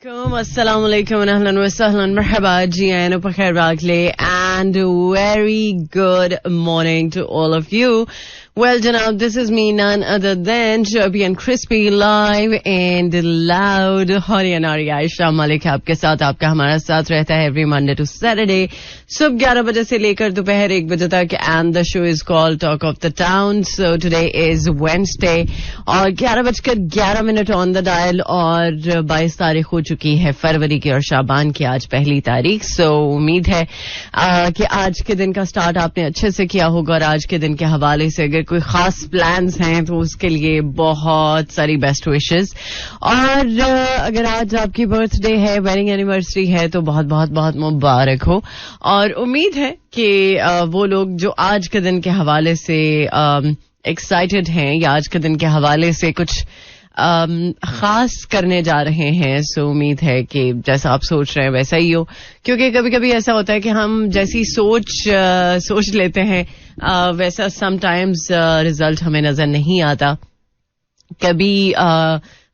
Assalamu alaikum and ahlan wa sahlan marhaba ji ayan upar khair baghle and very good morning to all of you. Well, Janab, this is me, none other than Chubby and Crispy, live and loud. Horiyanari Aisha Malik आपके साथ, आपका हमारा साथ रहता है every Monday to Saturday, सुबह 11 बजे से लेकर दोपहर 1 बजे तक, and the show is called Talk of the Town. So today is Wednesday और 11:11 on the dial और 22 तारीख हो चुकी है फरवरी की और शाबान की आज पहली तारीख. So उम्मीद है कि आज के दिन का स्टार्ट आपने अच्छे से किया होगा और आज के दिन के हवाले से अगर कोई खास प्लान्स हैं तो उसके लिए बहुत सारी बेस्ट विशेस. और अगर आज आपकी बर्थडे है, वेडिंग एनिवर्सरी है तो बहुत बहुत बहुत मुबारक हो. और उम्मीद है कि वो लोग जो आज के दिन के हवाले से एक्साइटेड हैं या आज के दिन के हवाले से कुछ खास करने जा रहे हैं, सो उम्मीद है कि जैसा आप सोच रहे हैं वैसा ही हो. क्योंकि कभी कभी ऐसा होता है कि हम जैसी सोच लेते हैं वैसा समटाइम्स रिजल्ट हमें नजर नहीं आता. कभी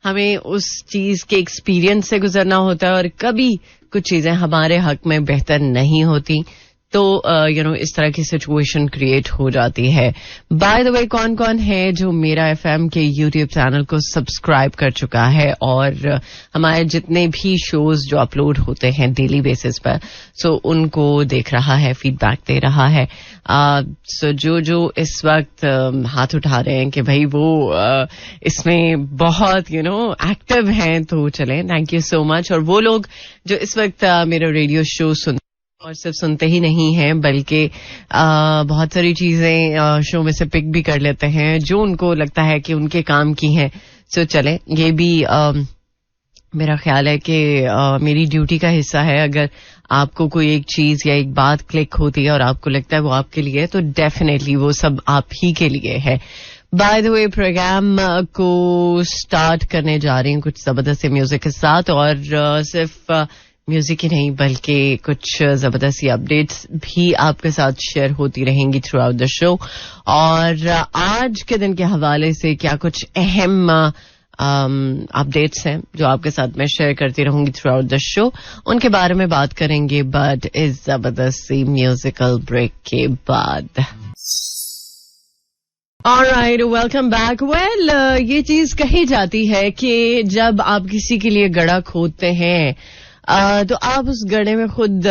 हमें उस चीज के एक्सपीरियंस से गुजरना होता है और कभी कुछ चीजें हमारे हक में बेहतर नहीं होती. तो इस तरह की सिचुएशन क्रिएट हो जाती है. बाय द वे, कौन कौन है जो मेरा एफएम के यूट्यूब चैनल को सब्सक्राइब कर चुका है और हमारे जितने भी शोज जो अपलोड होते हैं डेली बेसिस पर, सो उनको देख रहा है, फीडबैक दे रहा है. सो जो इस वक्त हाथ उठा रहे हैं कि भाई वो इसमें बहुत एक्टिव हैं, तो चलें, थैंक यू सो मच. और वो लोग जो इस वक्त मेरा रेडियो शो सुन और सिर्फ सुनते ही नहीं हैं बल्कि बहुत सारी चीजें शो में से पिक भी कर लेते हैं जो उनको लगता है कि उनके काम की हैं. सो चले, ये भी मेरा ख्याल है कि मेरी ड्यूटी का हिस्सा है. अगर आपको कोई एक चीज या एक बात क्लिक होती है और आपको लगता है वो आपके लिए है तो डेफिनेटली वो सब आप ही के लिए है. बाय द वे, प्रोग्राम को स्टार्ट करने जा रही हूँ कुछ जबरदस्त से म्यूजिक के साथ और सिर्फ म्यूजिक ही नहीं बल्कि कुछ जबरदस्त अपडेट्स भी आपके साथ शेयर होती रहेंगी थ्रू आउट द शो. और आज के दिन के हवाले से क्या कुछ अहम अपडेट्स हैं जो आपके साथ मैं शेयर करती रहूंगी थ्रू आउट द शो, उनके बारे में बात करेंगे बट इस जबरदस्त सी म्यूजिकल ब्रेक के बाद. Alright, welcome back. वेल, ये चीज कही जाती है कि जब आप किसी के लिए गड्ढा खोदते हैं तो आप उस गड्ढे में खुद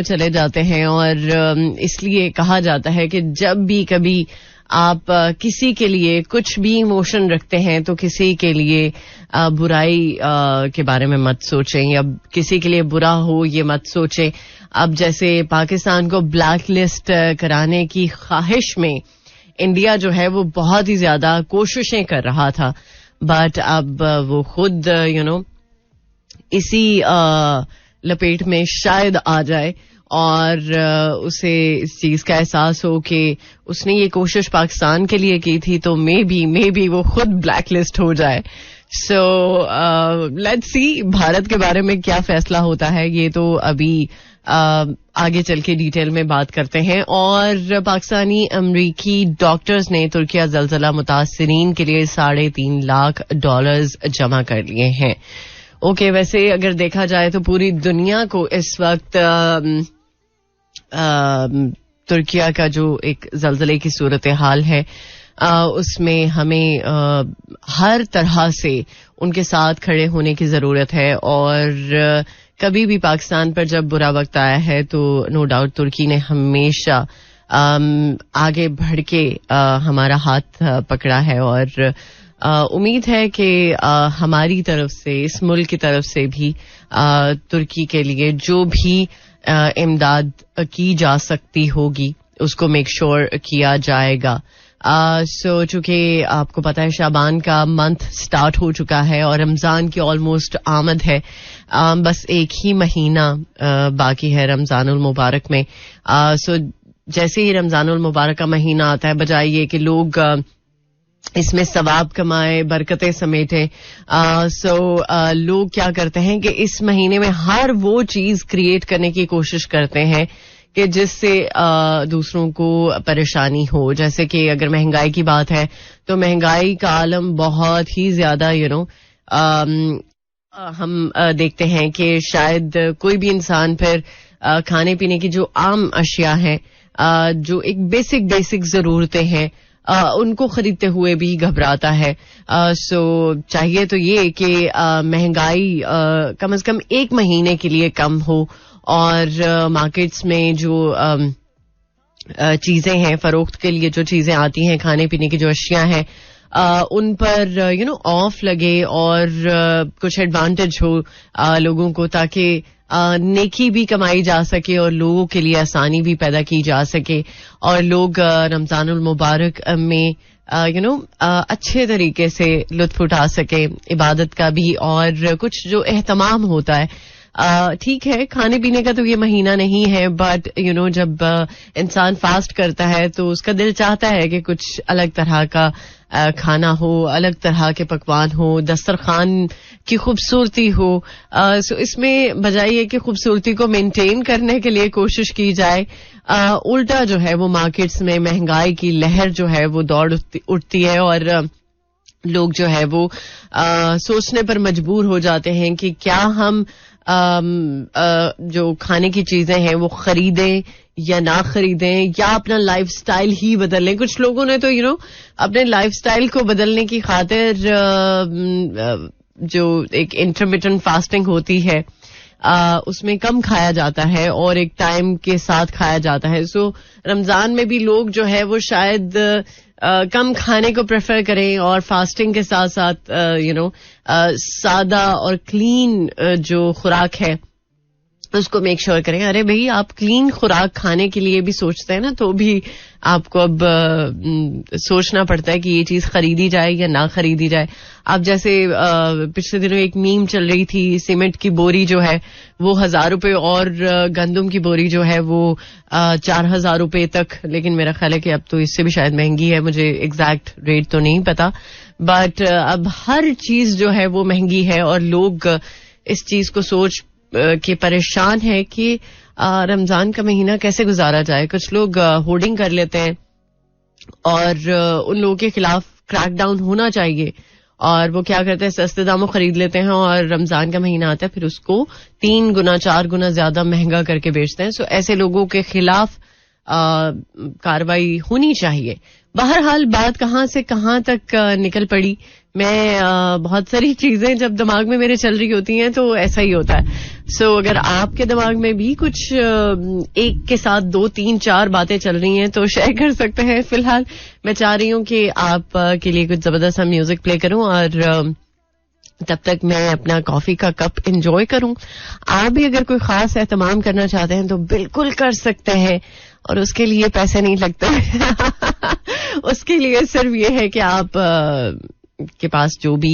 चले जाते हैं. और इसलिए कहा जाता है कि जब भी कभी आप किसी के लिए कुछ भी इमोशन रखते हैं तो किसी के लिए बुराई के बारे में मत सोचें या किसी के लिए बुरा हो ये मत सोचें. अब जैसे पाकिस्तान को ब्लैक लिस्ट कराने की ख्वाहिश में इंडिया जो है वो बहुत ही ज्यादा कोशिशें कर रहा था, बट अब वो खुद इसी लपेट में शायद आ जाए और उसे इस चीज का एहसास हो कि उसने ये कोशिश पाकिस्तान के लिए की थी तो मे बी वो खुद ब्लैक लिस्ट हो जाए. सो लेट्स सी भारत के बारे में क्या फैसला होता है, ये तो अभी आगे चल के डिटेल में बात करते हैं. और पाकिस्तानी अमरीकी डॉक्टर्स ने तुर्किया जलजला मुतासिरीन के लिए $3.5 लाख जमा कर लिए हैं. ओके, वैसे अगर देखा जाए तो पूरी दुनिया को इस वक्त तुर्किया का जो एक जलजले की सूरत हाल है उसमें हमें हर तरह से उनके साथ खड़े होने की जरूरत है. और कभी भी पाकिस्तान पर जब बुरा वक्त आया है तो नो डाउट तुर्की ने हमेशा आगे बढ़ के हमारा हाथ पकड़ा है. और उम्मीद है कि हमारी तरफ से, इस मुल्क की तरफ से भी तुर्की के लिए जो भी इमदाद की जा सकती होगी उसको मेक श्योर किया जाएगा. सो चूंकि आपको पता है शाबान का मंथ स्टार्ट हो चुका है और रमजान की ऑलमोस्ट आमद है. बस एक ही महीना बाकी है रमजानुल मुबारक में. सो जैसे ही रमजानुल मुबारक का महीना आता है, बजाय ये कि लोग इसमें सवाब कमाए, बरकतें समेटे, लोग क्या करते हैं कि इस महीने में हर वो चीज क्रिएट करने की कोशिश करते हैं कि जिससे दूसरों को परेशानी हो. जैसे कि अगर महंगाई की बात है तो महंगाई का आलम बहुत ही ज्यादा हम देखते हैं कि शायद कोई भी इंसान फिर खाने पीने की जो आम अशिया हैं, जो एक बेसिक जरूरतें हैं, उनको खरीदते हुए भी घबराता है. सो चाहिए तो ये कि महंगाई कम से कम 1 महीने के लिए कम हो और मार्केट्स में जो चीजें हैं, फरोख्त के लिए जो चीजें आती हैं, खाने पीने की जो अशिया हैं, उन पर ऑफ लगे और कुछ एडवांटेज हो लोगों को, ताकि नेकी भी कमाई जा सके और लोगों के लिए आसानी भी पैदा की जा सके और लोग रमजानुल मुबारक में अच्छे तरीके से लुत्फ उठा सके इबादत का भी और कुछ जो एहतमाम होता है. ठीक है, खाने पीने का तो ये महीना नहीं है, बट जब इंसान फास्ट करता है तो उसका दिल चाहता है कि कुछ अलग तरह का खाना हो, अलग तरह के पकवान हो, दस्तरखान की खूबसूरती हो. सो इसमें बजाय ये कि खूबसूरती को मेंटेन करने के लिए कोशिश की जाए, उल्टा जो है वो मार्केट्स में महंगाई की लहर जो है वो दौड़ उठती है और लोग जो है वो सोचने पर मजबूर हो जाते हैं कि क्या हम जो खाने की चीजें हैं वो खरीदें या ना खरीदें या अपना लाइफस्टाइल ही बदल लें. कुछ लोगों ने तो अपने लाइफस्टाइल को बदलने की खातिर जो एक इंटरमिटेंट फास्टिंग होती है उसमें कम खाया जाता है और एक टाइम के साथ खाया जाता है. सो रमजान में भी लोग जो है वो शायद कम खाने को प्रेफर करें और फास्टिंग के साथ साथ सादा और क्लीन जो खुराक है उसको मेक श्योर करें. अरे भाई, आप क्लीन खुराक खाने के लिए भी सोचते हैं ना, तो भी आपको अब सोचना पड़ता है कि ये चीज खरीदी जाए या ना खरीदी जाए. आप जैसे पिछले दिनों एक मीम चल रही थी, सीमेंट की बोरी जो है वो 1,000 रुपए और गंदम की बोरी जो है वो 4,000 रुपए तक, लेकिन मेरा ख्याल है कि अब तो इससे भी शायद महंगी है, मुझे एग्जैक्ट रेट तो नहीं पता. बट अब हर चीज जो है वो महंगी है और लोग इस चीज को सोच के परेशान है कि रमजान का महीना कैसे गुजारा जाए. कुछ लोग होर्डिंग कर लेते हैं और उन लोगों के खिलाफ क्रैकडाउन होना चाहिए और वो क्या करते हैं, सस्ते दामों खरीद लेते हैं और रमजान का महीना आता है फिर उसको 3 गुना 4 गुना ज्यादा महंगा करके बेचते हैं. सो ऐसे लोगों के खिलाफ कार्रवाई होनी चाहिए. बहरहाल बात कहां से कहां तक निकल पड़ी. मैं बहुत सारी चीजें जब दिमाग में मेरे चल रही होती हैं तो ऐसा ही होता है. सो अगर आपके दिमाग में भी कुछ एक के साथ 2 3 4 बातें चल रही हैं तो शेयर कर सकते हैं. फिलहाल मैं चाह रही हूं कि आप के लिए कुछ जबरदस्त म्यूजिक प्ले करूं और तब तक मैं अपना कॉफी का कप एंजॉय करूं. आप भी अगर कोई खास एहतमाम करना चाहते हैं तो बिल्कुल कर सकते हैं और उसके लिए पैसे नहीं लगते. उसके लिए सिर्फ ये है कि आप के पास जो भी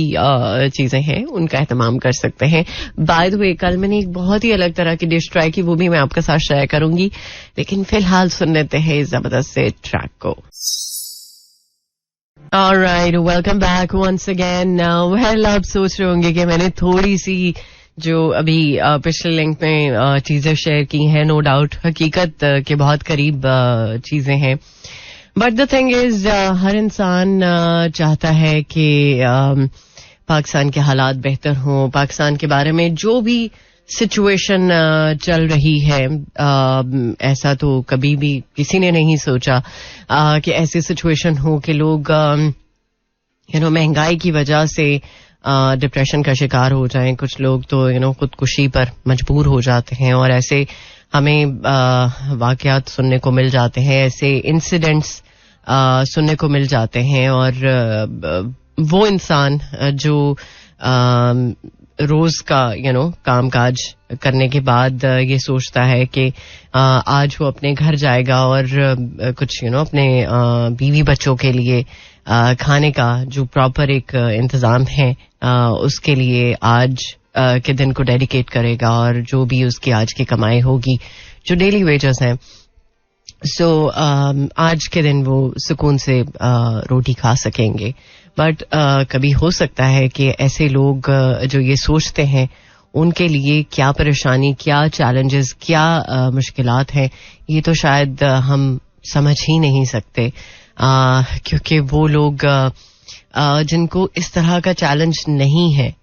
चीजें हैं उनका एहतमाम कर सकते हैं. बाय द वे, कल मैंने एक बहुत ही अलग तरह की डिश ट्राई की, वो भी मैं आपके साथ शेयर करूंगी, लेकिन फिलहाल सुन लेते हैं इस जबरदस्त से ट्रैक को. Alright, welcome back once again. Well, आप सोच रहे होंगे कि मैंने थोड़ी सी जो अभी पिछले लिंक में चीजें शेयर की हैं, नो डाउट हकीकत के बहुत करीब चीजें हैं. बट द थिंग इज, हर इंसान चाहता है कि पाकिस्तान के हालात बेहतर हों, पाकिस्तान के बारे में जो भी सिचुएशन चल रही है, ऐसा तो कभी भी किसी ने नहीं सोचा कि ऐसी सिचुएशन हो कि लोग महंगाई की वजह से डिप्रेशन का शिकार हो जाएं. कुछ लोग तो खुदकुशी पर मजबूर हो जाते हैं और ऐसे हमें वाकयात सुनने को मिल जाते हैं, ऐसे इंसिडेंट्स सुनने को मिल जाते हैं. और वो इंसान जो रोज का कामकाज करने के बाद ये सोचता है कि आज वो अपने घर जाएगा और कुछ अपने बीवी बच्चों के लिए खाने का जो प्रॉपर एक इंतजाम है उसके लिए आज के दिन को डेडिकेट करेगा और जो भी उसकी आज की कमाई होगी, जो डेली वेजेस हैं, सो आज के दिन वो सुकून से रोटी खा सकेंगे. बट कभी हो सकता है कि ऐसे लोग जो ये सोचते हैं उनके लिए क्या परेशानी, क्या चैलेंजेस, क्या मुश्किलात हैं, ये तो शायद हम समझ ही नहीं सकते, क्योंकि वो लोग जिनको इस तरह का चैलेंज नहीं है,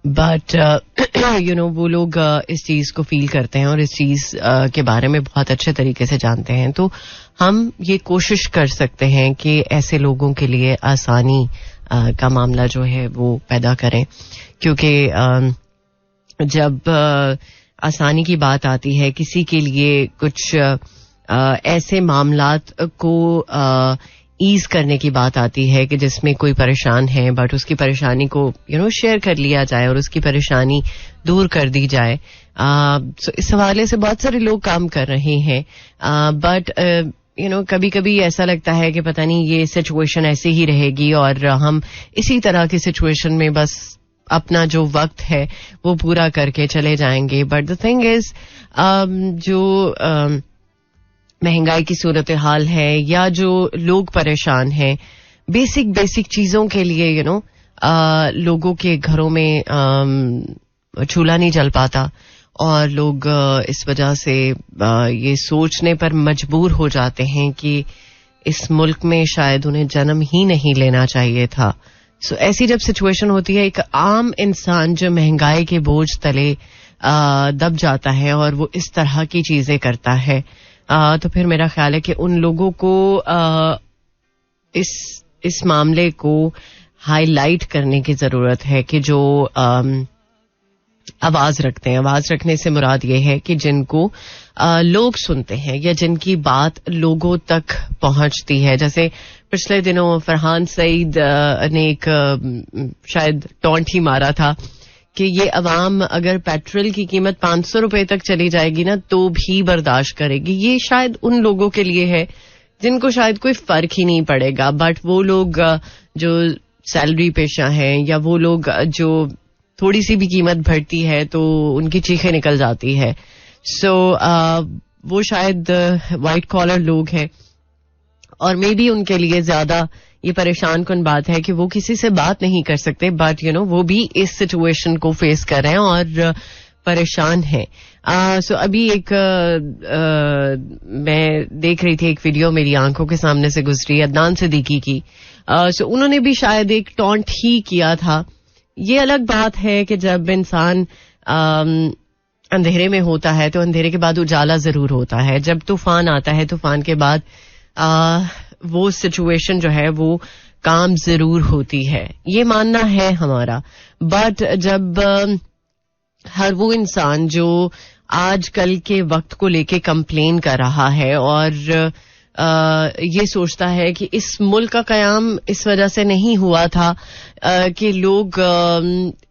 बट वो लोग इस चीज को फील करते हैं और इस चीज के बारे में बहुत अच्छे तरीके से जानते हैं. तो हम ये कोशिश कर सकते हैं कि ऐसे लोगों के लिए आसानी का मामला जो है वो पैदा करें, क्योंकि जब आसानी की बात आती है, किसी के लिए कुछ ऐसे मामलात को ईज करने की बात आती है कि जिसमें कोई परेशान है बट उसकी परेशानी को शेयर कर लिया जाए और उसकी परेशानी दूर कर दी जाए. so इस हवाले से बहुत सारे लोग काम कर रहे हैं. बट कभी कभी ऐसा लगता है कि पता नहीं ये सिचुएशन ऐसे ही रहेगी और हम इसी तरह की सिचुएशन में बस अपना जो वक्त है वो पूरा करके चले जाएंगे. बट द थिंग इज जो महंगाई की सूरत हाल है या जो लोग परेशान हैं, बेसिक चीजों के लिए लोगों के घरों में चूल्हा नहीं जल पाता और लोग इस वजह से ये सोचने पर मजबूर हो जाते हैं कि इस मुल्क में शायद उन्हें जन्म ही नहीं लेना चाहिए था. सो ऐसी जब सिचुएशन होती है, एक आम इंसान जो महंगाई के बोझ तले दब जाता है और वो इस तरह की चीजें करता है, तो फिर मेरा ख्याल है कि उन लोगों को इस मामले को हाईलाइट करने की जरूरत है कि जो आवाज रखते हैं. आवाज रखने से मुराद ये है कि जिनको लोग सुनते हैं या जिनकी बात लोगों तक पहुंचती है. जैसे पिछले दिनों फरहान सईद ने एक शायद टॉन्ट ही मारा था कि ये अवाम अगर पेट्रोल की कीमत 500 रुपए तक चली जाएगी ना तो भी बर्दाश्त करेगी. ये शायद उन लोगों के लिए है जिनको शायद कोई फर्क ही नहीं पड़ेगा, बट वो लोग जो सैलरी पेशा हैं या वो लोग जो थोड़ी सी भी कीमत बढ़ती है तो उनकी चीखें निकल जाती है. सो वो शायद वाइट कॉलर लोग हैं और मे बी उनके लिए ज्यादा ये परेशान कुन बात है कि वो किसी से बात नहीं कर सकते, बट वो भी इस सिचुएशन को फेस कर रहे हैं और परेशान हैं. सो अभी एक मैं देख रही थी एक वीडियो, मेरी आंखों के सामने से गुजरी, अदनान सिद्दीकी की. सो उन्होंने भी शायद एक टॉन्ट ही किया था. ये अलग बात है कि जब इंसान अंधेरे में होता है तो अंधेरे के बाद उजाला जरूर होता है. जब तूफान आता है, तूफान के बाद वो सिचुएशन जो है वो काम जरूर होती है, ये मानना है हमारा. बट जब हर वो इंसान जो आजकल के वक्त को लेके कंप्लेन कर रहा है और ये सोचता है कि इस मुल्क का कयाम इस वजह से नहीं हुआ था कि लोग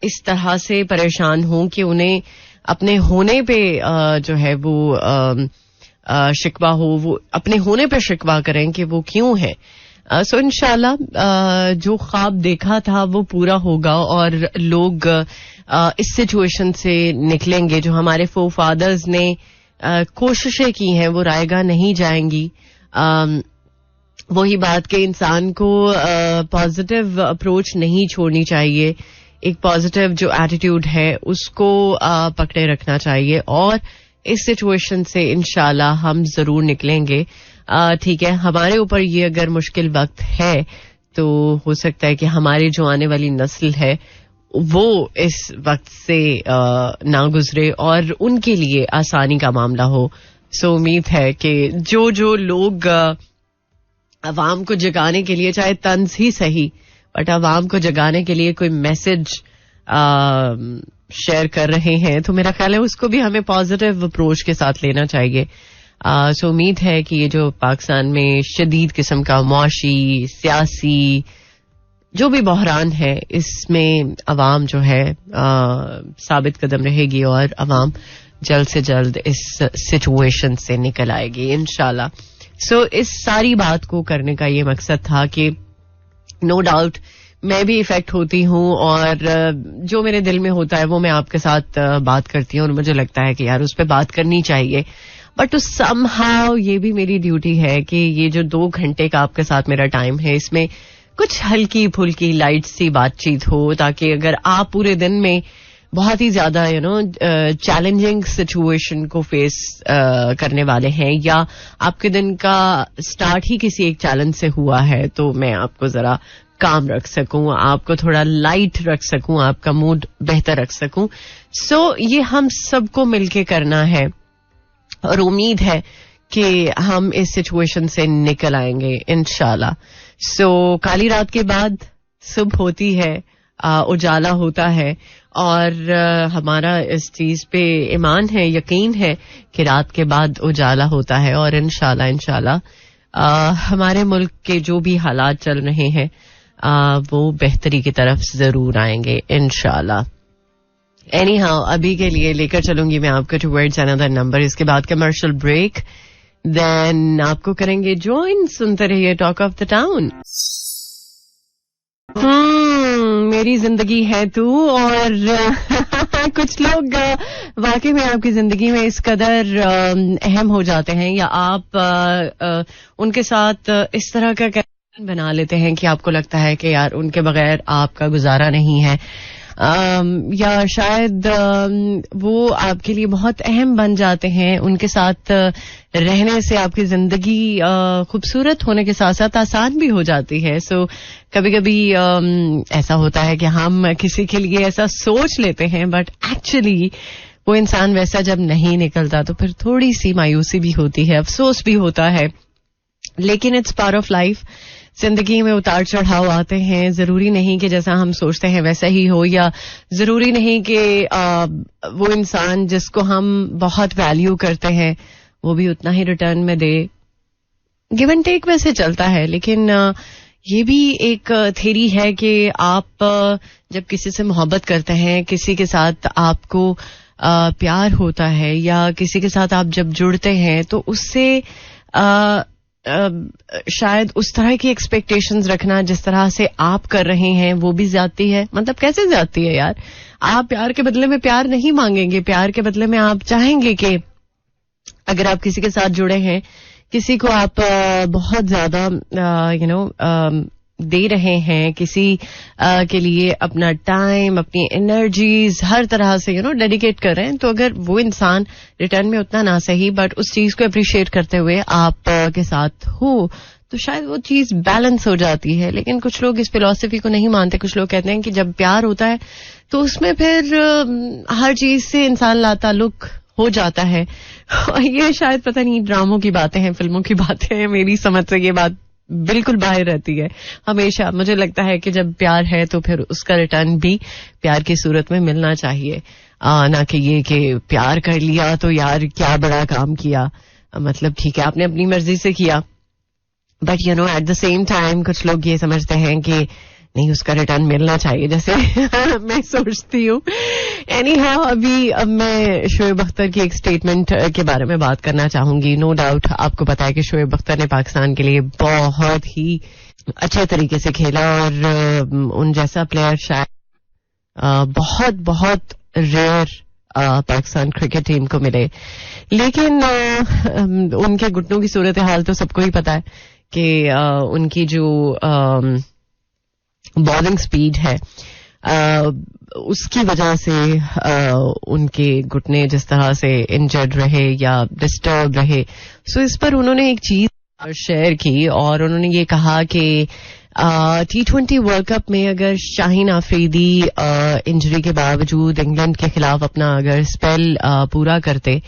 इस तरह से परेशान हों कि उन्हें अपने होने पे जो है वो शिकवा हो, वो अपने होने पे शिकवा करें कि वो क्यों है. सो इंशाल्लाह जो ख्वाब देखा था वो पूरा होगा और लोग इस सिचुएशन से निकलेंगे. जो हमारे फोरफादर्स ने कोशिशें की हैं वो रायगा नहीं जाएंगी. वही बात कि इंसान को पॉजिटिव अप्रोच नहीं छोड़नी चाहिए, एक पॉजिटिव जो एटीट्यूड है उसको पकड़े रखना चाहिए और इस सिचुएशन से इंशाल्लाह हम जरूर निकलेंगे. ठीक है, हमारे ऊपर ये अगर मुश्किल वक्त है तो हो सकता है कि हमारी जो आने वाली नस्ल है वो इस वक्त से ना गुजरे और उनके लिए आसानी का मामला हो. सो उम्मीद है कि जो लोग अवाम को जगाने के लिए, चाहे तंज ही सही, बट अवाम को जगाने के लिए कोई मैसेज शेयर कर रहे हैं तो मेरा ख्याल है उसको भी हमें पॉजिटिव अप्रोच के साथ लेना चाहिए. सो उम्मीद है कि ये जो पाकिस्तान में शदीद किस्म का मुआशी, सियासी जो भी बहरान है, इसमें अवाम जो है साबित कदम रहेगी और अवाम जल्द से जल्द इस सिचुएशन से निकल आएगी इंशाल्लाह. सो इस सारी बात को करने का ये मकसद था कि नो डाउट मैं भी इफेक्ट होती हूँ और जो मेरे दिल में होता है वो मैं आपके साथ बात करती हूँ और मुझे लगता है कि यार उस पर बात करनी चाहिए. बट टू समहाउ ये भी मेरी ड्यूटी है कि ये जो 2 घंटे का आपके साथ मेरा टाइम है इसमें कुछ हल्की फुल्की लाइट सी बातचीत हो, ताकि अगर आप पूरे दिन में बहुत ही ज्यादा चैलेंजिंग सिचुएशन को फेस करने वाले हैं या आपके दिन का स्टार्ट ही किसी एक चैलेंज से हुआ है तो मैं आपको जरा काम रख सकूं, आपको थोड़ा लाइट रख सकूं, आपका मूड बेहतर रख सकूं. सो ये हम सबको मिलके करना है और उम्मीद है कि हम इस सिचुएशन से निकल आएंगे इंशाल्लाह. सो काली रात के बाद सुबह होती है, उजाला होता है और हमारा इस चीज पे ईमान है, यकीन है कि रात के बाद उजाला होता है और इंशाल्लाह हमारे मुल्क के जो भी हालात चल रहे हैं वो बेहतरी की तरफ जरूर आएंगे इंशाल्लाह. एनी हाउ अभी के लिए लेकर चलूंगी मैं आपको टुवर्ड्स अनदर नंबर. इसके बाद कमर्शियल ब्रेक, देन आपको करेंगे ज्वाइन. सुनते रहिए टॉक ऑफ द टाउन. मेरी जिंदगी है तू. और कुछ लोग वाकई में आपकी जिंदगी में इस कदर अहम हो जाते हैं या आप उनके साथ इस तरह का कनेक्शन बना लेते हैं कि आपको लगता है कि यार उनके बगैर आपका गुजारा नहीं है, या शायद वो आपके लिए बहुत अहम बन जाते हैं. उनके साथ रहने से आपकी जिंदगी खूबसूरत होने के साथ साथ आसान भी हो जाती है. सो कभी कभी ऐसा होता है कि हम किसी के लिए ऐसा सोच लेते हैं बट एक्चुअली वो इंसान वैसा जब नहीं निकलता तो फिर थोड़ी सी मायूसी भी होती है, अफसोस भी होता है. लेकिन इट्स पार्ट ऑफ लाइफ. जिंदगी में उतार चढ़ाव आते हैं. जरूरी नहीं कि जैसा हम सोचते हैं वैसा ही हो, या जरूरी नहीं कि वो इंसान जिसको हम बहुत वैल्यू करते हैं वो भी उतना ही रिटर्न में दे. गिव एंड टेक वैसे चलता है, लेकिन ये भी एक थ्योरी है कि आप जब किसी से मोहब्बत करते हैं, किसी के साथ आपको प्यार होता है या किसी के साथ आप जब जुड़ते हैं तो उससे शायद उस तरह की एक्सपेक्टेशंस रखना जिस तरह से आप कर रहे हैं वो भी ज्यादती है. मतलब कैसे ज्यादती है यार? आप प्यार के बदले में प्यार नहीं मांगेंगे. प्यार के बदले में आप चाहेंगे कि अगर आप किसी के साथ जुड़े हैं, किसी को आप बहुत ज्यादा दे रहे हैं, किसी के लिए अपना टाइम, अपनी एनर्जीज हर तरह से डेडिकेट कर रहे हैं, तो अगर वो इंसान रिटर्न में उतना ना सही बट उस चीज को अप्रिशिएट करते हुए आप के साथ हो तो शायद वो चीज बैलेंस हो जाती है. लेकिन कुछ लोग इस फिलॉसफी को नहीं मानते. कुछ लोग कहते हैं कि जब प्यार होता है तो उसमें फिर हर चीज से इंसान लाताल्लुक हो जाता है. ये शायद पता नहीं ड्रामों की बातें हैं, फिल्मों की बातें हैं. मेरी समझ से ये बात बिल्कुल बाहर रहती है. हमेशा मुझे लगता है कि जब प्यार है तो फिर उसका रिटर्न भी प्यार की सूरत में मिलना चाहिए, ना कि ये कि प्यार कर लिया तो यार क्या बड़ा काम किया. मतलब ठीक है आपने अपनी मर्जी से किया but at the same time कुछ लोग ये समझते हैं कि नहीं उसका रिटर्न मिलना चाहिए, जैसे मैं सोचती हूँ. एनी हाउ अब मैं शोएब अख्तर की एक स्टेटमेंट के बारे में बात करना चाहूंगी. नो डाउट आपको पता है कि शोएब अख्तर ने पाकिस्तान के लिए बहुत ही अच्छे तरीके से खेला और उन जैसा प्लेयर शायद बहुत बहुत रेयर पाकिस्तान क्रिकेट टीम को मिले. लेकिन उनके घुटनों की सूरत हाल तो सबको ही पता है कि उनकी जो बॉलिंग स्पीड है उसकी वजह से उनके घुटने जिस तरह से इंजर्ड रहे या डिस्टर्ब रहे. सो इस पर उन्होंने एक चीज शेयर की और उन्होंने ये कहा कि T20 वर्ल्ड कप में अगर शाहीन आफरीदी इंजरी के बावजूद इंग्लैंड के खिलाफ अपना अगर स्पेल पूरा करते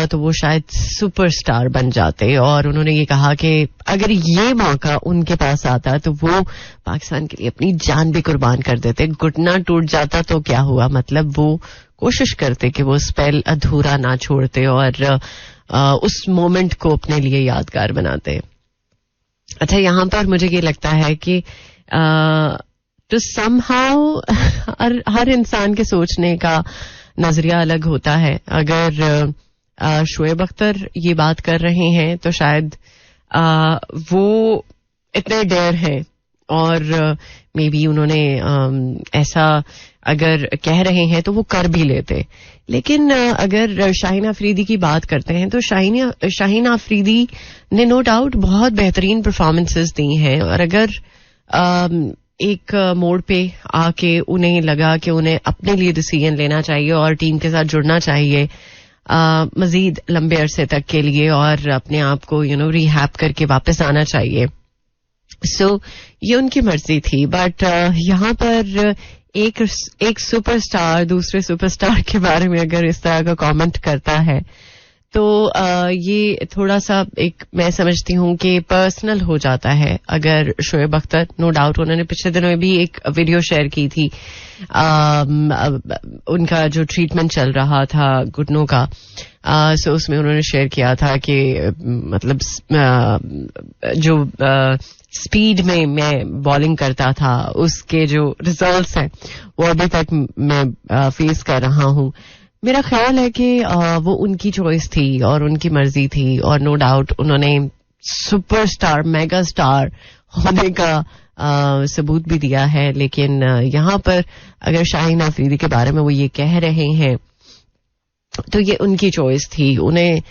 तो वो शायद सुपरस्टार बन जाते. और उन्होंने ये कहा कि अगर ये मौका उनके पास आता तो वो पाकिस्तान के लिए अपनी जान भी कुर्बान कर देते. घुटना टूट जाता तो क्या हुआ, मतलब वो कोशिश करते कि वो स्पेल अधूरा ना छोड़ते और उस मोमेंट को अपने लिए यादगार बनाते. अच्छा, यहां पर मुझे ये लगता है कि तो समहाउ हर इंसान के सोचने का नजरिया अलग होता है. अगर शोएब अख्तर ये बात कर रहे हैं तो शायद वो इतने डेयर हैं और मे बी उन्होंने ऐसा अगर कह रहे हैं तो वो कर भी लेते. लेकिन अगर शाहीन आफरीदी की बात करते हैं तो शाहीन आफरीदी ने नो डाउट बहुत बेहतरीन परफॉर्मेंसेस दी हैं और अगर एक मोड़ पे आके उन्हें लगा कि उन्हें अपने लिए डिसीजन लेना चाहिए और टीम के साथ जुड़ना चाहिए मजीद लंबे अरसे तक के लिए और अपने आप को रिहैब करके वापस आना चाहिए सो ये उनकी मर्जी थी. बट यहाँ पर एक सुपरस्टार दूसरे सुपरस्टार के बारे में अगर इस तरह का कमेंट करता है तो ये थोड़ा सा एक मैं समझती हूँ कि पर्सनल हो जाता है. अगर शोएब अख्तर, नो डाउट, उन्होंने पिछले दिनों में भी एक वीडियो शेयर की थी, उनका जो ट्रीटमेंट चल रहा था घुटनों का, सो उसमें उन्होंने शेयर किया था कि मतलब जो स्पीड में मैं बॉलिंग करता था उसके जो रिजल्ट्स हैं वो अभी तक मैं फेस कर रहा हूँ. मेरा ख्याल है कि वो उनकी चॉइस थी और उनकी मर्जी थी और नो डाउट उन्होंने सुपरस्टार मेगा स्टार होने का सबूत भी दिया है. लेकिन यहाँ पर अगर शाहीन आफरीदी के बारे में वो ये कह रहे हैं तो ये उनकी चॉइस थी. उन्हें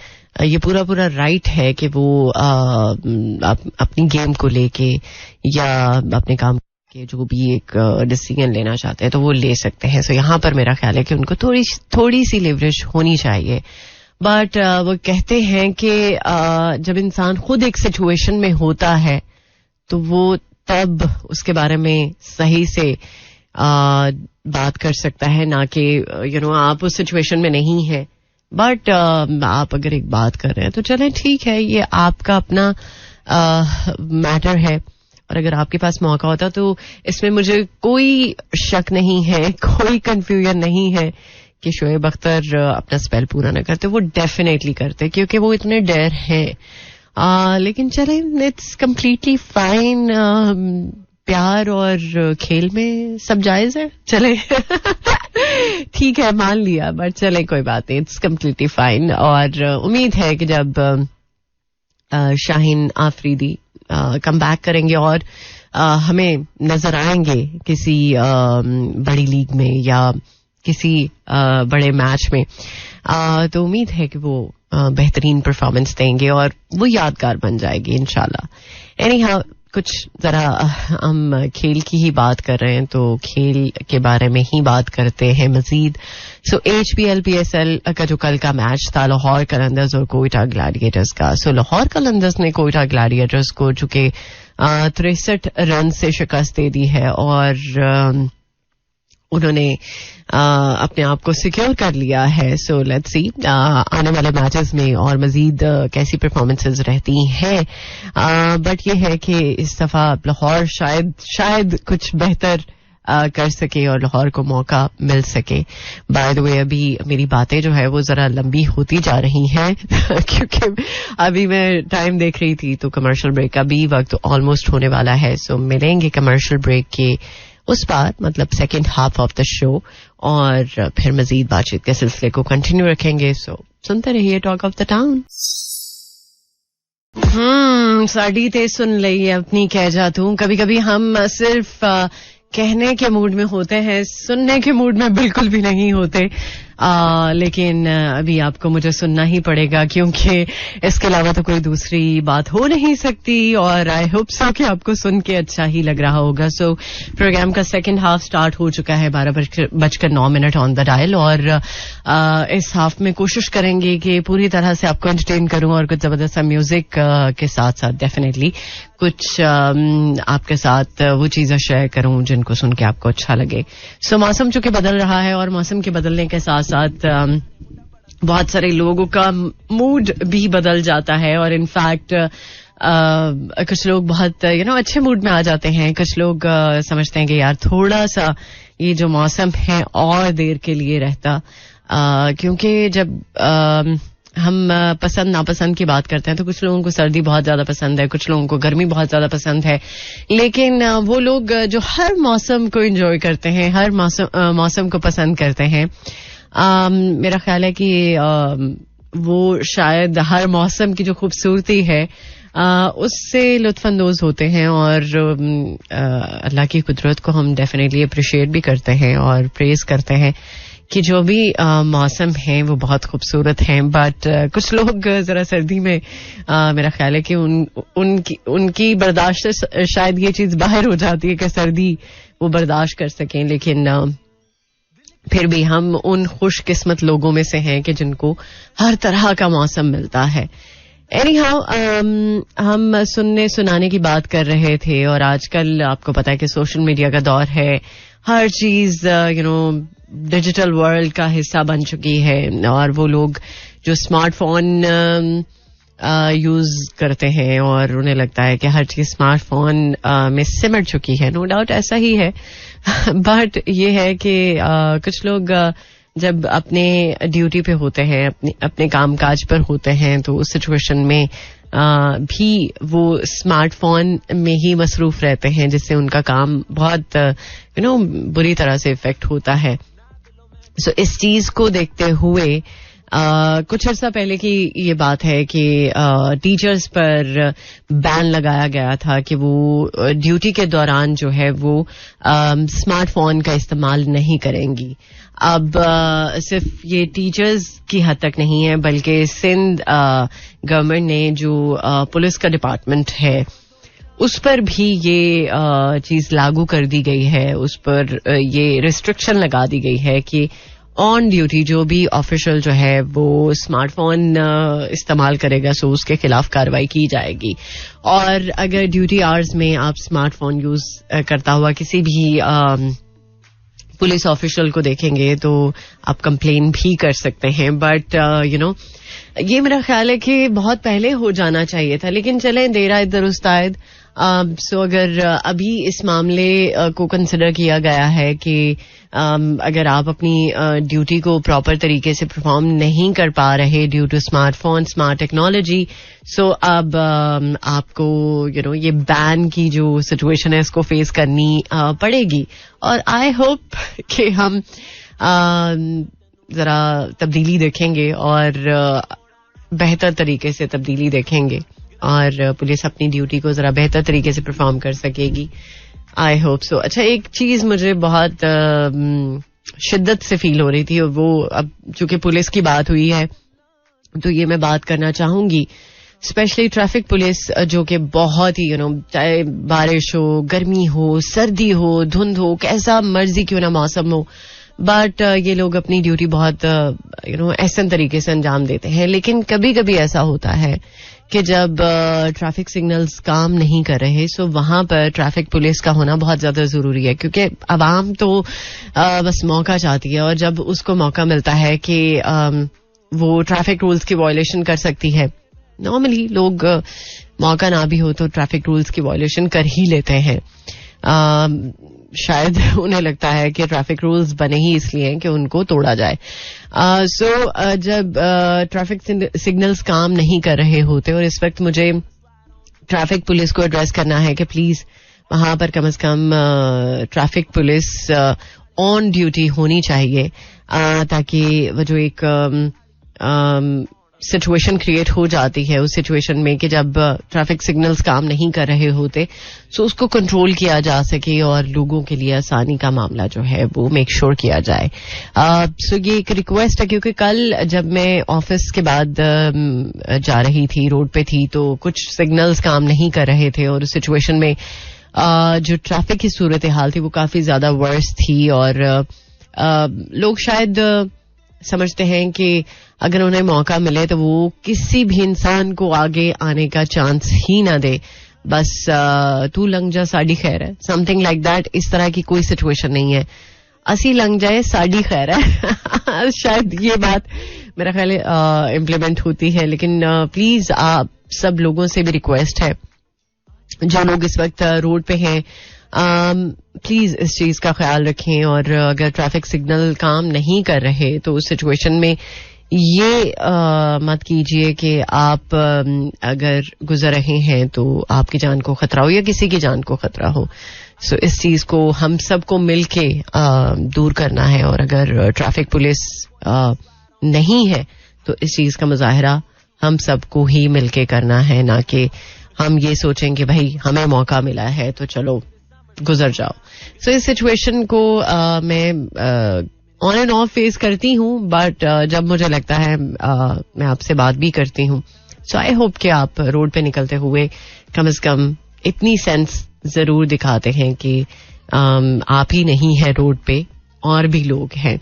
ये पूरा राइट है कि वो अपनी गेम को लेके या अपने काम के जो भी एक डिसीजन लेना चाहते हैं तो वो ले सकते हैं. सो यहाँ पर मेरा ख्याल है कि उनको थोड़ी सी लिवरेज होनी चाहिए. बट वो कहते हैं कि जब इंसान खुद एक सिचुएशन में होता है तो वो तब उसके बारे में सही से बात कर सकता है, ना कि आप उस सिचुएशन में नहीं है. बट आप अगर एक बात कर रहे हैं तो चलें, ठीक है, ये आपका अपना मैटर है. और अगर आपके पास मौका होता तो इसमें मुझे कोई शक नहीं है, कोई कंफ्यूजन नहीं है कि शोएब अख्तर अपना स्पेल पूरा न करते. वो डेफिनेटली करते क्योंकि वो इतने डेयर हैं. लेकिन चले, इट्स कम्प्लीटली फाइन. प्यार और खेल में सब जायज है. चले ठीक है, मान लिया, बट चले कोई बात नहीं, इट्स कम्प्लीटली फाइन. और उम्मीद है कि जब शाहीन आफरीदी कम बैक करेंगे और हमें नजर आएंगे किसी बड़ी लीग में या किसी बड़े मैच में, तो उम्मीद है कि वो बेहतरीन परफॉर्मेंस देंगे और वो यादगार बन जाएगी इंशाल्लाह. एनीहाउ, कुछ जरा हम खेल की ही बात कर रहे हैं तो खेल के बारे में ही बात करते हैं मजीद. सो HPL PSL का जो कल का मैच था लाहौर कलंदर्स और कोयटा ग्लैडिएटर्स का. सो लाहौर कलंदर्स ने कोयटा ग्लैडिएटर्स को चूंकि 63 रन से शिकस्त दे दी है और उन्होंने अपने आप को सिक्योर कर लिया है. सो लेट्स सी आने वाले मैचेस में और मजीद कैसी परफॉर्मेंसेस रहती हैं. बट ये है कि इस दफा लाहौर शायद कुछ बेहतर कर सके और लाहौर को मौका मिल सके. बाय द वे, अभी मेरी बातें जो है वो जरा लंबी होती जा रही हैं क्योंकि अभी मैं टाइम देख रही थी तो कमर्शियल ब्रेक का भी वक्त ऑलमोस्ट होने वाला है. सो मिलेंगे कमर्शियल ब्रेक के उस बार, मतलब second half of the show, और फिर मजीद बातचीत के सिलसिले को कंटिन्यू रखेंगे. सो सुनते रहिए talk of the town. Sari ते सुन ली अपनी कह जाती हूँ. कभी कभी हम सिर्फ कहने के मूड में होते हैं, सुनने के मूड में बिल्कुल भी नहीं होते. लेकिन अभी आपको मुझे सुनना ही पड़ेगा क्योंकि इसके अलावा तो कोई दूसरी बात हो नहीं सकती. और आई होप सो कि आपको सुन के अच्छा ही लग रहा होगा. सो प्रोग्राम का सेकंड हाफ स्टार्ट हो चुका है 12:09 ऑन द डायल. और इस हाफ में कोशिश करेंगे कि पूरी तरह से आपको एंटरटेन करूं और कुछ जबरदस्त म्यूजिक के साथ साथ डेफिनेटली कुछ आपके साथ वो चीजें शेयर करूं जिनको सुन के आपको अच्छा लगे. सो मौसम चूंकि बदल रहा है और मौसम के बदलने के साथ साथ बहुत सारे लोगों का मूड भी बदल जाता है. और इनफैक्ट कुछ लोग बहुत अच्छे मूड में आ जाते हैं. कुछ लोग समझते हैं कि यार थोड़ा सा ये जो मौसम है और देर के लिए रहता, क्योंकि जब हम पसंद नापसंद की बात करते हैं तो कुछ लोगों को सर्दी बहुत ज्यादा पसंद है, कुछ लोगों को गर्मी बहुत ज्यादा पसंद है. लेकिन वो लोग जो हर मौसम को एंजॉय करते हैं, हर मौसम को पसंद करते हैं, मेरा ख्याल है कि वो शायद हर मौसम की जो खूबसूरती है उससे लुत्फानंदोज होते हैं. और अल्लाह की कुदरत को हम डेफिनेटली अप्रिशिएट भी करते हैं और प्रेज करते हैं कि जो भी मौसम है वो बहुत खूबसूरत हैं. बट कुछ लोग जरा सर्दी में मेरा ख्याल है कि उनकी बर्दाश्त से शायद ये चीज बाहर हो जाती है कि सर्दी वो बर्दाश्त कर सकें. लेकिन फिर भी हम उन खुशकिस्मत लोगों में से हैं कि जिनको हर तरह का मौसम मिलता है. एनीहाउ हम सुनने सुनाने की बात कर रहे थे और आजकल आपको पता है कि सोशल मीडिया का दौर है. हर चीज डिजिटल वर्ल्ड का हिस्सा बन चुकी है और वो लोग जो स्मार्टफोन यूज करते हैं और उन्हें लगता है कि हर चीज स्मार्टफोन में सिमट चुकी है. नो डाउट ऐसा ही है. बट ये है कि कुछ लोग जब अपने ड्यूटी पे होते हैं, अपने कामकाज पर होते हैं, तो उस सिचुएशन में भी वो स्मार्टफोन में ही मसरूफ रहते हैं, जिससे उनका काम बहुत बुरी तरह से इफेक्ट होता है. सो इस चीज को देखते हुए कुछ अर्सा पहले की ये बात है कि टीचर्स पर बैन लगाया गया था कि वो ड्यूटी के दौरान जो है वो स्मार्टफोन का इस्तेमाल नहीं करेंगी. अब सिर्फ ये टीचर्स की हद तक नहीं है, बल्कि सिंध गवर्नमेंट ने जो पुलिस का डिपार्टमेंट है उस पर भी ये चीज लागू कर दी गई है. उस पर ये रिस्ट्रिक्शन लगा दी गई है कि ऑन ड्यूटी जो भी ऑफिशियल जो है वो स्मार्टफोन इस्तेमाल करेगा सो उसके खिलाफ कार्रवाई की जाएगी. और अगर ड्यूटी आवर्स में आप स्मार्टफोन यूज करता हुआ किसी भी पुलिस ऑफिशियल को देखेंगे तो आप कंप्लेन भी कर सकते हैं. बट ये मेरा ख्याल है कि बहुत पहले हो जाना चाहिए था, लेकिन चलें देर आए दुरुस्त आयद. सो अगर अभी इस मामले को कंसिडर किया गया है कि अगर आप अपनी ड्यूटी को प्रॉपर तरीके से परफॉर्म नहीं कर पा रहे due to smartphone, smart technology, so अब आपको ये बैन की जो सिचुएशन है इसको फेस करनी पड़ेगी. और आई होप कि हम जरा तब्दीली देखेंगे और बेहतर तरीके से तब्दीली देखेंगे और पुलिस अपनी ड्यूटी को जरा बेहतर तरीके से परफॉर्म कर सकेगी. I hope so. अच्छा, एक चीज मुझे बहुत शिद्दत से फील हो रही थी और वो अब चूंकि पुलिस की बात हुई है तो ये मैं बात करना चाहूंगी. स्पेशली ट्रैफिक पुलिस जो कि बहुत ही चाहे बारिश हो, गर्मी हो, सर्दी हो, धुंध हो, कैसा मर्जी क्यों ना मौसम हो, बट ये लोग अपनी ड्यूटी बहुत ऐसे तरीके से अंजाम देते हैं. लेकिन कभी कभी ऐसा होता है कि जब ट्रैफिक सिग्नल्स काम नहीं कर रहे सो वहां पर ट्रैफिक पुलिस का होना बहुत ज्यादा जरूरी है, क्योंकि आवाम तो बस मौका चाहती है और जब उसको मौका मिलता है कि वो ट्रैफिक रूल्स की वायलेशन कर सकती है. नॉर्मली लोग मौका ना भी हो तो ट्रैफिक रूल्स की वायलेशन कर ही लेते हैं. शायद उन्हें लगता है कि ट्रैफिक रूल्स बने ही इसलिए हैं कि उनको तोड़ा जाए. सो जब ट्रैफिक सिग्नल्स काम नहीं कर रहे होते और इस वक्त मुझे ट्रैफिक पुलिस को एड्रेस करना है कि प्लीज वहां पर कम से कम ट्रैफिक पुलिस ऑन ड्यूटी होनी चाहिए, ताकि वो जो एक सिचुएशन क्रिएट हो जाती है उस सिचुएशन में कि जब ट्रैफिक सिग्नल्स काम नहीं कर रहे होते सो उसको कंट्रोल किया जा सके और लोगों के लिए आसानी का मामला जो है वो मेक श्योर किया जाए. सो ये एक रिक्वेस्ट है, क्योंकि कल जब मैं ऑफिस के बाद जा रही थी, रोड पे थी, तो कुछ सिग्नल्स काम नहीं कर रहे थे और उस सिचुएशन में जो ट्रैफिक की सूरत हाल थी वो काफी ज्यादा वर्स थी. और लोग शायद समझते हैं कि अगर उन्हें मौका मिले तो वो किसी भी इंसान को आगे आने का चांस ही ना दे, बस तू लंघ जा साड़ी खैर है, समथिंग लाइक दैट. इस तरह की कोई सिचुएशन नहीं है. असी लंघ जाए साड़ी खैर है. शायद ये बात मेरा ख्याल इम्प्लीमेंट होती है, लेकिन प्लीज आप सब लोगों से भी रिक्वेस्ट है, जो लोग इस वक्त रोड पे हैं, प्लीज इस चीज का ख्याल रखें. और अगर ट्रैफिक सिग्नल काम नहीं कर रहे तो उस सिचुएशन में ये मत कीजिए कि आप अगर गुजर रहे हैं तो आपकी जान को खतरा हो या किसी की जान को खतरा हो. सो इस चीज को हम सबको मिलके दूर करना है. और अगर ट्रैफिक पुलिस नहीं है तो इस चीज का मुजाहरा हम सबको ही मिलके करना है, ना कि हम ये सोचें कि भाई हमें मौका मिला है तो चलो गुजर जाओ. सो इस सिचुएशन को मैं ऑन एंड ऑफ फेस करती हूँ, बट जब मुझे लगता है मैं आपसे बात भी करती हूँ. सो आई होप कि आप रोड पे निकलते हुए कम से कम इतनी सेंस जरूर दिखाते हैं कि आप ही नहीं है रोड पे, और भी लोग हैं.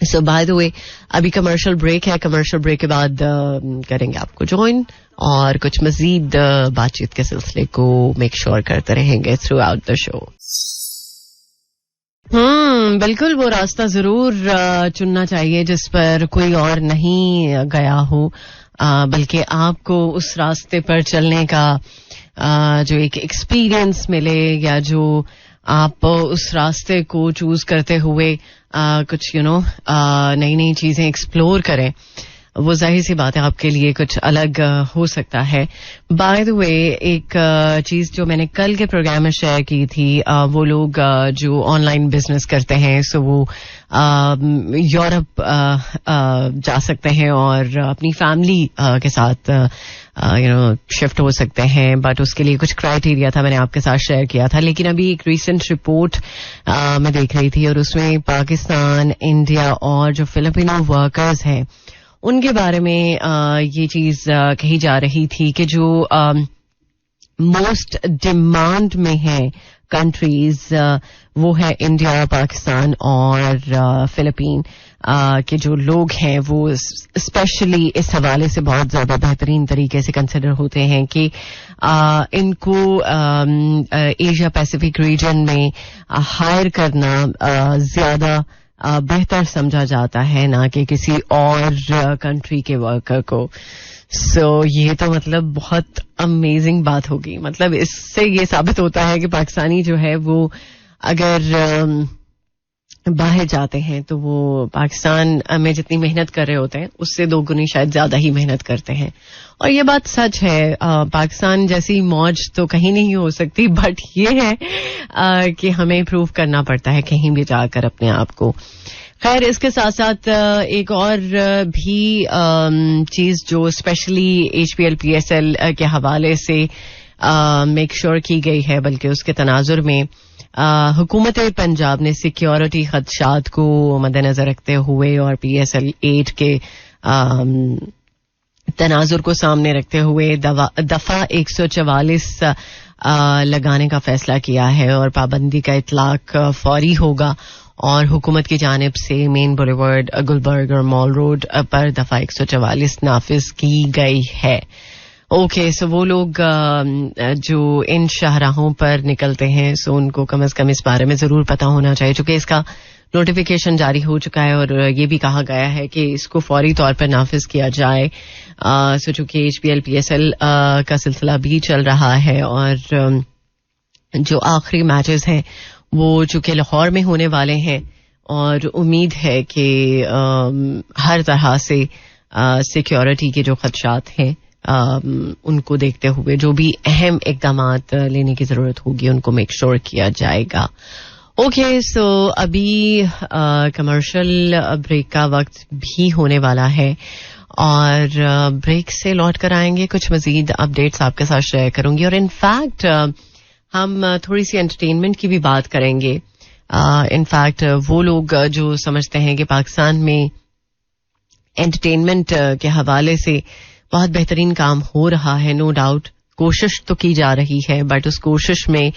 सो बाय द वे अभी कमर्शियल ब्रेक है. कमर्शियल ब्रेक के बाद करेंगे आपको ज्वाइन और कुछ मजीद बातचीत के सिलसिले को मेक श्योर करते रहेंगे थ्रू आउट द शो. बिल्कुल वो रास्ता जरूर चुनना चाहिए जिस पर कोई और नहीं गया हो, बल्कि आपको उस रास्ते पर चलने का जो एक एक्सपीरियंस मिले, या जो आप उस रास्ते को चूज करते हुए कुछ नई नई चीजें एक्सप्लोर करें, वो जाहिर सी बात है आपके लिए कुछ अलग हो सकता है. बाय द वे एक चीज जो मैंने कल के प्रोग्राम में शेयर की थी, वो लोग जो ऑनलाइन बिजनेस करते हैं, सो वो यूरोप जा सकते हैं और अपनी फैमिली के साथ शिफ्ट हो सकते हैं. बट उसके लिए कुछ क्राइटेरिया था, मैंने आपके साथ शेयर किया था. लेकिन अभी एक रिसेंट रिपोर्ट मैं देख रही थी और उसमें पाकिस्तान, इंडिया और जो फिलिपिनो वर्कर्स हैं उनके बारे में ये चीज कही जा रही थी कि जो मोस्ट डिमांड में है कंट्रीज, वो है इंडिया, पाकिस्तान और फिलिपीन के जो लोग हैं वो स्पेशली इस हवाले से बहुत ज्यादा बेहतरीन तरीके से कंसिडर होते हैं कि इनको एशिया पैसिफिक रीजन में हायर करना ज्यादा बेहतर समझा जाता है, ना कि किसी और कंट्री के वर्कर को. सो ये तो मतलब बहुत अमेजिंग बात होगी. मतलब इससे ये साबित होता है कि पाकिस्तानी जो है वो अगर बाहर जाते हैं तो वो पाकिस्तान में जितनी मेहनत कर रहे होते हैं उससे दोगुनी शायद ज्यादा ही मेहनत करते हैं. और ये बात सच है. पाकिस्तान जैसी मौज तो कहीं नहीं हो सकती, बट ये है कि हमें प्रूव करना पड़ता है कहीं भी जाकर अपने आप को. खैर, इसके साथ साथ एक और भी चीज जो स्पेशली HPL PSL के हवाले से मेक श्योर की गई है, बल्कि उसके तनाजुर में हुकूमत पंजाब ने सिक्योरिटी खदशात को मद्देनजर रखते हुए और PSL 8 के तनाजुर को सामने रखते हुए दफा 144 लगाने का फैसला किया है और पाबंदी का इतलाक फौरी होगा. और हुकूमत की जानिब से मेन बुलेवर्ड, गुलबर्ग और मॉल रोड पर दफा 144 नाफिज की गई है. ओके, सो वो लोग जो इन शाहराहों पर निकलते हैं, सो उनको कम से कम इस बारे में जरूर पता होना चाहिए, चूंकि इसका नोटिफिकेशन जारी हो चुका है और ये भी कहा गया है कि इसको फौरी तौर पर नाफिज किया जाए. सो चूंकि HPL PSL का सिलसिला भी चल रहा है और जो आखिरी मैचेस हैं वो चूंकि लाहौर में होने वाले हैं और उम्मीद है कि हर तरह से सिक्योरिटी के जो खदशात हैं उनको देखते हुए जो भी अहम इकदामात लेने की जरूरत होगी उनको मेक श्योर किया जाएगा. ओके, सो अभी कमर्शियल ब्रेक का वक्त भी होने वाला है और ब्रेक से लौट कर आएंगे, कुछ मजीद अपडेट्स आपके साथ शेयर करूंगी और इनफैक्ट हम थोड़ी सी एंटरटेनमेंट की भी बात करेंगे. इनफैक्ट वो लोग जो समझते हैं कि पाकिस्तान में एंटरटेनमेंट के हवाले से बहुत बेहतरीन काम हो रहा है, नो डाउट कोशिश तो की जा रही है, बट उस कोशिश में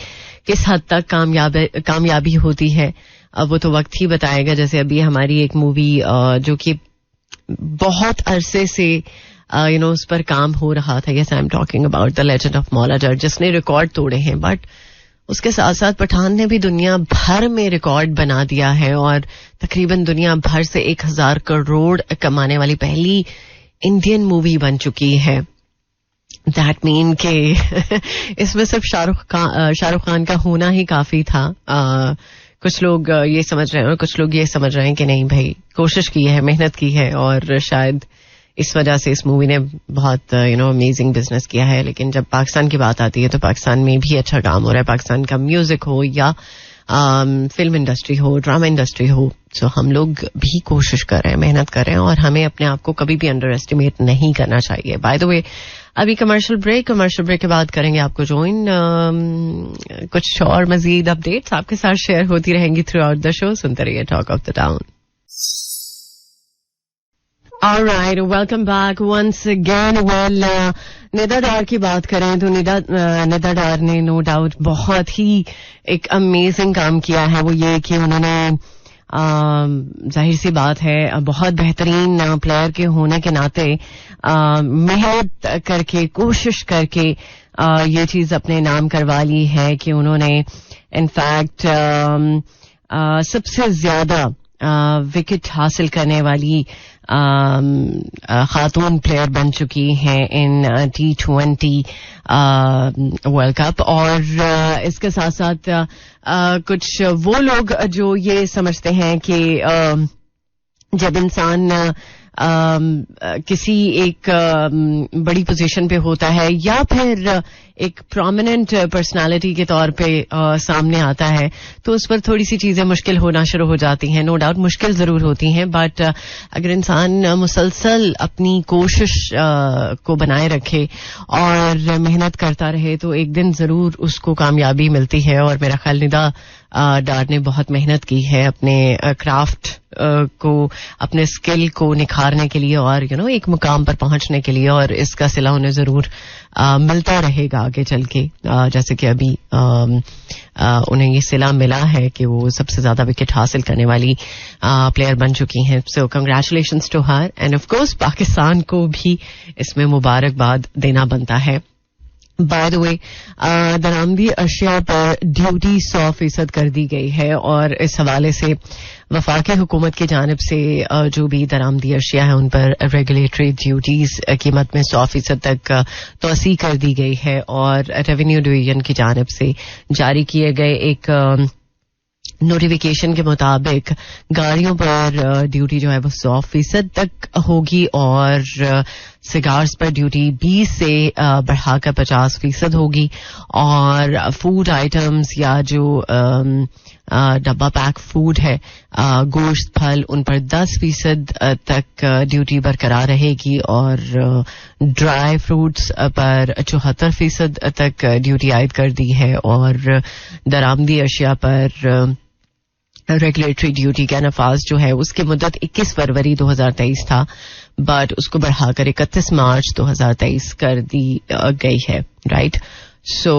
किस हद तक कामयाबी होती है वो तो वक्त ही बताएगा. जैसे अभी हमारी एक मूवी जो कि बहुत अरसे से उस पर काम हो रहा था, yes I am talking about the legend of Maula Jatt, जिसने रिकॉर्ड तोड़े हैं, बट उसके साथ साथ पठान ने भी दुनिया भर में रिकॉर्ड बना दिया है और तकरीबन दुनिया भर से 1000 करोड़ कमाने वाली पहली इंडियन मूवी बन चुकी है. दैट मीन के इसमें सिर्फ शाहरुख खान का होना ही काफी था. कुछ लोग ये समझ रहे हैं और कुछ लोग ये समझ रहे हैं कि नहीं भाई, कोशिश की है, मेहनत की है और शायद इस वजह से इस मूवी ने बहुत अमेजिंग बिजनेस किया है. लेकिन जब पाकिस्तान की बात आती है तो पाकिस्तान में भी अच्छा काम हो रहा है. पाकिस्तान का म्यूजिक हो या फिल्म इंडस्ट्री हो, ड्रामा इंडस्ट्री हो, सो हम लोग भी कोशिश कर रहे हैं, मेहनत कर रहे हैं और हमें अपने आप को कभी भी अंडर एस्टिमेट नहीं करना चाहिए. बाय द वे अभी कमर्शियल ब्रेक के बाद करेंगे आपको ज्वाइन. कुछ और मजीद अपडेट्स आपके साथ शेयर होती रहेंगी थ्रू आउट द शो. सुनते रहिए talk of the town. All right, welcome back once again. Well, Nida Dar की बात करें तो निदा डार ने नो डाउट बहुत ही एक अमेजिंग काम किया है. वो ये कि उन्होंने जाहिर सी बात है बहुत बेहतरीन प्लेयर के होने के नाते मेहनत करके कोशिश करके ये चीज अपने नाम करवा ली है कि उन्होंने इनफैक्ट सबसे ज्यादा विकेट हासिल करने वाली खातून प्लेयर बन चुकी हैं इन T20 वर्ल्ड कप. और इसके साथ साथ कुछ वो लोग जो ये समझते हैं कि जब इंसान किसी एक बड़ी पोजीशन पे होता है या फिर एक प्रोमिनेंट पर्सनालिटी के तौर पे सामने आता है तो उस पर थोड़ी सी चीजें मुश्किल होना शुरू हो जाती हैं. नो डाउट मुश्किल जरूर होती हैं, बट अगर इंसान मुसलसल अपनी कोशिश को बनाए रखे और मेहनत करता रहे तो एक दिन जरूर उसको कामयाबी मिलती है. और मेरा ख्याल निदा डार ने बहुत मेहनत की है अपने क्राफ्ट को, अपने स्किल को निखारने के लिए और एक मुकाम पर पहुंचने के लिए, और इसका सिला उन्हें जरूर मिलता रहेगा आगे चल के. जैसे कि अभी उन्हें ये सिला मिला है कि वो सबसे ज्यादा विकेट हासिल करने वाली प्लेयर बन चुकी हैं. So congratulations to her, and of course Pakistan को भी इसमें मुबारकबाद देना बनता है. बाय द वे, दरामदी अशिया पर ड्यूटी 100% कर दी गई है और इस हवाले से वफाकी हुकूमत की जानिब से जो भी दरामदी अशिया है उन पर रेगुलेटरी ड्यूटीज कीमत में 100% तक तोसी कर दी गई है. और रेवेन्यू डिवीजन की जानिब से जारी किए गए एक नोटिफिकेशन के मुताबिक गाड़ियों पर ड्यूटी जो है वो 100% तक होगी और सिगार्स पर ड्यूटी 20 से बढ़ाकर 50% होगी. और फूड आइटम्स या जो डब्बा पैक फूड है, गोश्त, फल, उन पर 10% तक ड्यूटी बरकरार रहेगी. और ड्राई फ्रूट्स पर 74% तक ड्यूटी आयद कर दी है. और दरामदी अशिया पर रेगुलेटरी ड्यूटी का नफाज जो है उसकी मुद्दत 21 फरवरी 2023 था, बट उसको बढ़ाकर 31 मार्च 2023 कर दी गई है. राइट. सो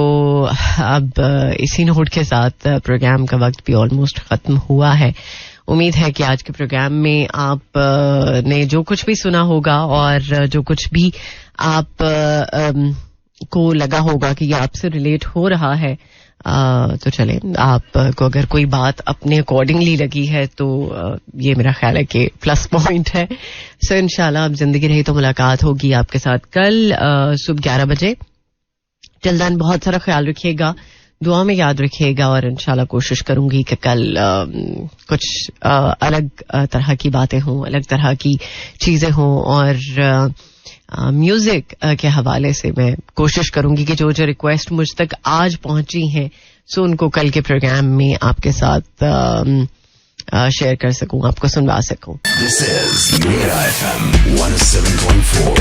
अब इसी नोट के साथ प्रोग्राम का वक्त भी ऑलमोस्ट खत्म हुआ है. उम्मीद है कि आज के प्रोग्राम में आप ने जो कुछ भी सुना होगा और जो कुछ भी आप को लगा होगा कि ये आपसे रिलेट हो रहा है, तो चले आपको अगर कोई बात अपने अकॉर्डिंगली लगी है तो ये मेरा ख्याल है कि प्लस पॉइंट है. सो इंशाल्लाह अब जिंदगी रही तो मुलाकात होगी आपके साथ कल सुबह 11 बजे. टिल देन बहुत सारा ख्याल रखिएगा, दुआ में याद रखिएगा और इंशाल्लाह कोशिश करूंगी कि कल कुछ अलग तरह की बातें हों, अलग तरह की चीजें हों. और म्यूजिक के हवाले से मैं कोशिश करूंगी कि जो जो रिक्वेस्ट मुझ तक आज पहुंची हैं सो उनको कल के प्रोग्राम में आपके साथ शेयर कर सकूं, आपको सुनवा सकूं. This is Mira FM 107.4.